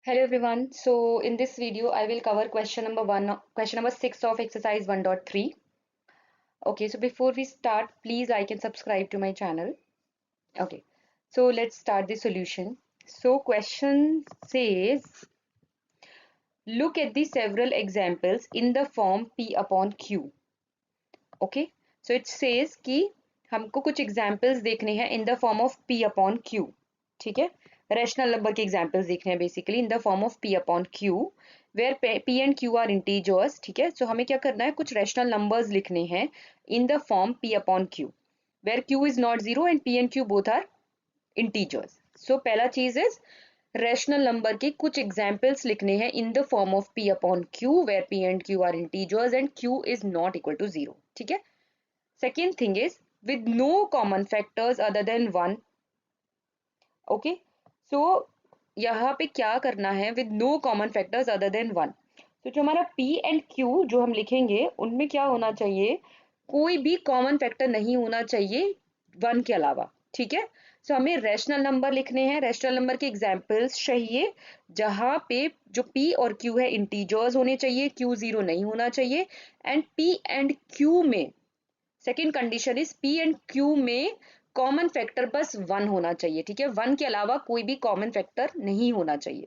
Hello everyone. So in this video, I will cover question number 6 of exercise 1.3. Okay, so before we start, please like and subscribe to my channel. Okay, so let's start the solution. So question says, look at the several examples in the form P upon Q. Okay, so it says कि हमको कुछ examples देखने हैं in the form of P upon Q. ठीक है, rational number के examples देखने हैं basically in the form of P upon Q where P and Q are integers. ठीक है, सो हमें क्या करना है, कुछ रैशनल नंबर्स लिखने हैं in the form P upon Q where Q is not zero and P and Q both are integers. So पहला चीज इज रैशनल नंबर के कुछ एग्जाम्पल्स लिखने हैं in the form of P upon Q where P and Q are integers and Q is not equal to zero. ठीक है, second thing is with no common factors other than 1. Okay, so यहाँ पे क्या करना है, with no common factors other than 1. तो जो हमारा P एंड Q जो हम लिखेंगे उनमें क्या होना चाहिए, कोई भी कॉमन फैक्टर नहीं होना चाहिए 1 के अलावा. ठीक है, सो हमें रैशनल नंबर लिखने हैं, रैशनल नंबर के एग्जाम्पल्स चाहिए जहां पे जो P और Q है इंटीजर्स होने चाहिए, Q जीरो नहीं होना चाहिए. एंड P एंड Q में second condition is P and Q में कॉमन फैक्टर बस 1 होना चाहिए. ठीक है, 1 के अलावा कोई भी कॉमन फैक्टर नहीं होना चाहिए.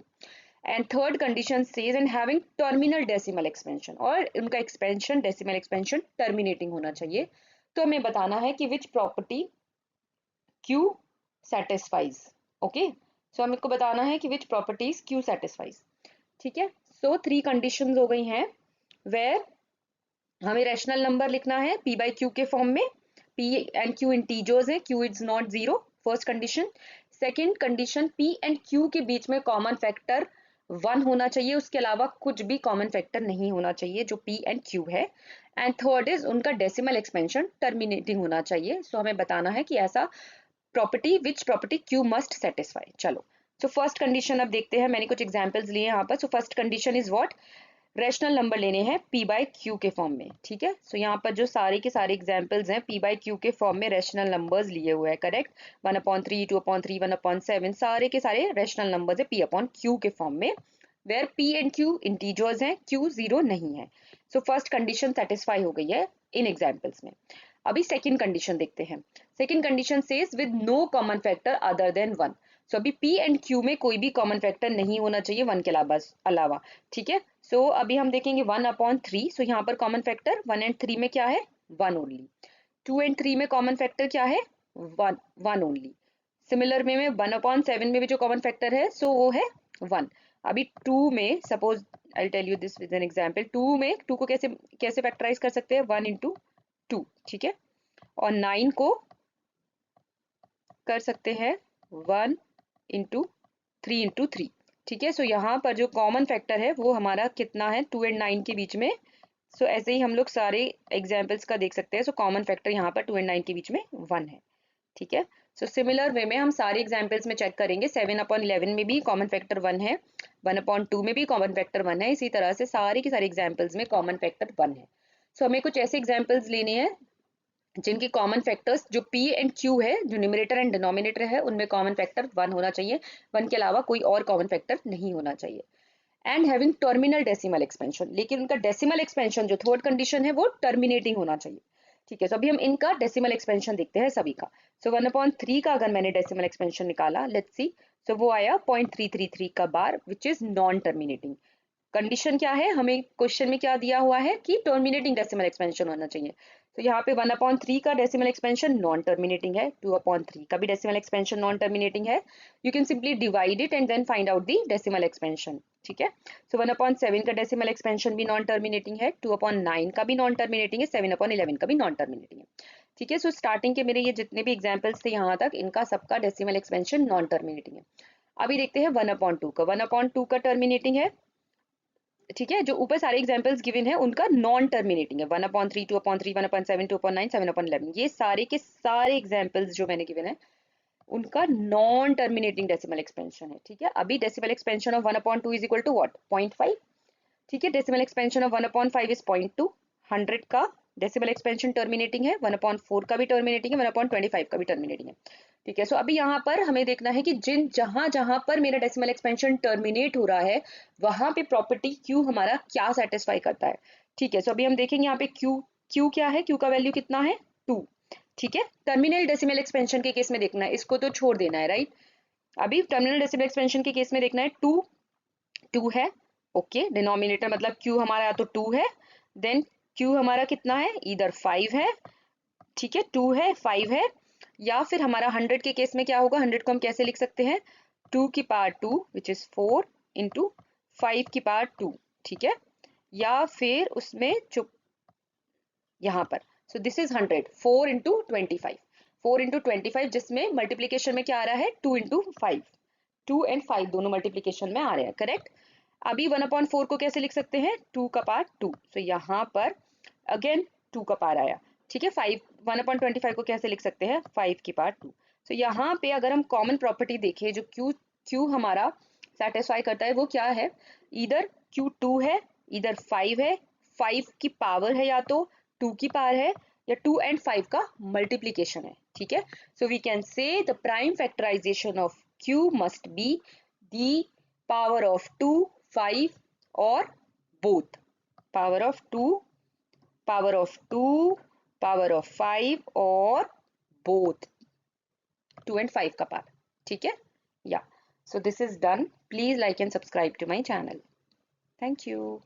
And third condition says and having terminal decimal expansion, और उनका एक्सपेंशन डेसिमल एक्सपेंशन टर्मिनेटिंग होना चाहिए. तो हमें बताना है कि which property Q satisfies. Okay, so हमें को बताना है कि विच प्रॉपर्टीज Q सेटिस्फाइज. ठीक है, सो 3 कंडीशंस हो गई हैं वेयर हमें रैशनल नंबर लिखना है P बाई Q के फॉर्म में, P एंड Q इंटीजर्स है, Q is not zero, first condition. Second condition, P and Q के बीच में कॉमन फैक्टर 1 होना चाहिए, उसके अलावा कुछ भी कॉमन फैक्टर नहीं होना चाहिए जो P एंड Q है. एंड थर्ड इज उनका डेसिमल एक्सपेंशन टर्मिनेटिंग होना चाहिए. सो हमें बताना है कि ऐसा property which property Q must satisfy. चलो, सो फर्स्ट कंडीशन अब देखते हैं, मैंने कुछ एग्जाम्पल्स लिए यहाँ पर. So first condition is what, rational number लेने हैं P बाई Q के फॉर्म में. ठीक है, सो यहाँ पर जो सारे के सारे एग्जाम्पल्स हैं P बाई Q के फॉर्म में रैशनल नंबर्स लिए हुए हैं. करेक्ट, 1/3, 2/3, 1/7, सारे के सारे रैशनल नंबर्स है P अपॉन Q के फॉर्म में where P and Q integers हैं, Q जीरो नहीं है. सो फर्स्ट कंडीशन सेटिस्फाई हो गई है इन एग्जाम्पल्स में. अभी सेकेंड कंडीशन देखते हैं. Second condition says with no common factor other than 1. So अभी P एंड Q में कोई भी कॉमन फैक्टर नहीं होना चाहिए 1 के अलावा. ठीक है, सो अभी हम देखेंगे 1/3. सो यहाँ पर कॉमन फैक्टर 1 एंड 3 में क्या है, 1 ओनली. 2 एंड 3 में कॉमन फैक्टर क्या है, 1 ओनली. सिमिलर में 1/7 में भी जो कॉमन फैक्टर है सो वो है 1. अभी 2 में suppose I tell you this with an example, 2 में 2 को कैसे कैसे फैक्टराइज कर सकते हैं, 1 इंटू 2. ठीक है, और 9 को कर सकते हैं 1 इंटू 3 इंटू 3. ठीक है, सो यहाँ पर जो कॉमन फैक्टर है वो हमारा कितना है, 2 एंड 9 के बीच में. सो ऐसे ही हम लोग सारे एग्जाम्पल्स का देख सकते हैं. सो कॉमन फैक्टर यहाँ पर 2 एंड 9 के बीच में 1 है. ठीक है, सो सिमिलर वे में हम सारे एग्जाम्पल्स में चेक करेंगे. 7/11 में भी कॉमन फैक्टर 1 है, 1/2 में भी कॉमन फैक्टर 1 है, इसी तरह से सारे के सारे एग्जाम्पल्स में कॉमन फैक्टर 1 है. सो हमें कुछ ऐसे एग्जाम्पल्स लेने हैं जिनकी कॉमन फैक्टर्स जो P एंड Q है, जो न्यूमरेटर एंड डिनोमिनेटर है, उनमें कॉमन फैक्टर 1 होना चाहिए, 1 के अलावा कोई और कॉमन फैक्टर नहीं होना चाहिए. And having terminal decimal expansion, लेकिन उनका डेसिमल एक्सपेंशन जो थर्ड कंडीशन है वो टर्मिनेटिंग होना चाहिए. ठीक है, तो अभी हम इनका डेसिमल एक्सपेंशन देखते हैं सभी का. सो 1/3 का अगर मैंने डेसिमल एक्सपेंशन निकाला, लेट्स सी, सो वो आया 0.333 का bar which is non terminating. Condition क्या है, हमें क्वेश्चन में क्या दिया हुआ है कि टर्मिनेटिंग डेसिमल एक्सपेंशन होना चाहिए. तो यहाँ पे 1/3 का डेसिमल एक्सपेंशन नॉन टर्मिनेटिंग है, 2/3 का भी डेसिमल एक्सपेंशन नॉन टर्मिनेटिंग है. You can simply divide it and then find out the decimal expansion. ठीक है, सो 1/7 का डेसिमल एक्सपेंशन भी नॉन टर्मिनेटिंग है, 2/9 का भी नॉन टर्मिनेटिंग है, 7/11 का भी नॉन टर्मिनेटिंग है. ठीक है, सो स्टार्टिंग के मेरे ये जितने भी एग्जाम्पल्स थे यहाँ तक, इनका सबका डेसिमल एक्सपेंशन नॉन टर्मिनेटिंग है. अभी देखते हैं 1/2 का. 1/2 का टर्मिनेटिंग है. ठीक है, जो ऊपर सारे एग्जांपल्स गिवन है उनका नॉन टर्मिनेटिंग है, 1/3, 2/3, 1/7, 2/9, 7/11, ये सारे के सारे एग्जांपल्स जो मैंने गिवन है उनका नॉन टर्मिनेटिंग डेसिमल एक्सपेंशन है. ठीक है, अभी decimal expansion of 1/2 is equal to what, 0.5. ठीक है, डेसिमल एक्सपेंशन ऑफ 1/5 इज 0.2. 100 का डेसिमल एक्सपेंशन टर्मिनेटिंग है, 1/4 का भी टर्मिनेटिंग है, 1/25 का भी टर्मिनेटिंग है। ठीक है, सो अभी यहाँ पर हमें देखना है कि जहां जहां पर मेरा डेसिमल एक्सपेंशन टर्मिनेट हो रहा है वहां पे प्रॉपर्टी क्यू हमारा क्या सेटिस्फाई करता है। ठीक है, सो अभी हम देखेंगे यहाँ पे क्यू, क्यू क्या है, क्यू का वैल्यू कितना है 2। ठीक है, टर्मिनल डेसिमल एक्सपेंशन के केस में देखना है, इसको तो छोड़ देना है, राइट। अभी टर्मिनल डेसिमल एक्सपेंशन के केस में देखना है 2, 2 है। ओके, डिनोमिनेटर मतलब क्यू हमारा या तो 2 है, देन क्यू हमारा कितना है, इधर 5 है। ठीक है, 2 है, 5 है, या फिर हमारा 100 के केस में क्या होगा, 100 को हम कैसे लिख सकते हैं, 2 की पावर 2 विच इज 4 इंटू 5 की पावर 2। ठीक है, या फिर उसमें जो यहाँ पर, सो दिस इज 100, 4 इंटू 25, 4 इंटू 25, जिसमें मल्टीप्लीकेशन में क्या आ रहा है, 2 इंटू 5, 2 एंड 5 दोनों मल्टीप्लीकेशन में आ रहे हैं, करेक्ट। अभी 1/4 को कैसे लिख सकते हैं, 2 का पावर 2, सो यहाँ पर अगेन 2 का पावर आया। ठीक है, 5, 1/25 को कैसे लिख सकते हैं, 5 की पावर 2। सो यहाँ पे अगर हम कॉमन प्रॉपर्टी देखें जो क्यू क्यू हमारा सेटिस्फाई करता है वो क्या है, इधर क्यू 2 है, इधर 5 है, 5 की पावर है या तो 2 की पावर है, या 2 एंड 5 का मल्टीप्लीकेशन है। ठीक है, so we can say the prime factorisation of Q must be the power of 2, 5 और both, power of 2, power of 2, power of 5 और बोथ 2 and 5 का पावर। ठीक है, या so this is done. Please like and subscribe to my channel. Thank you.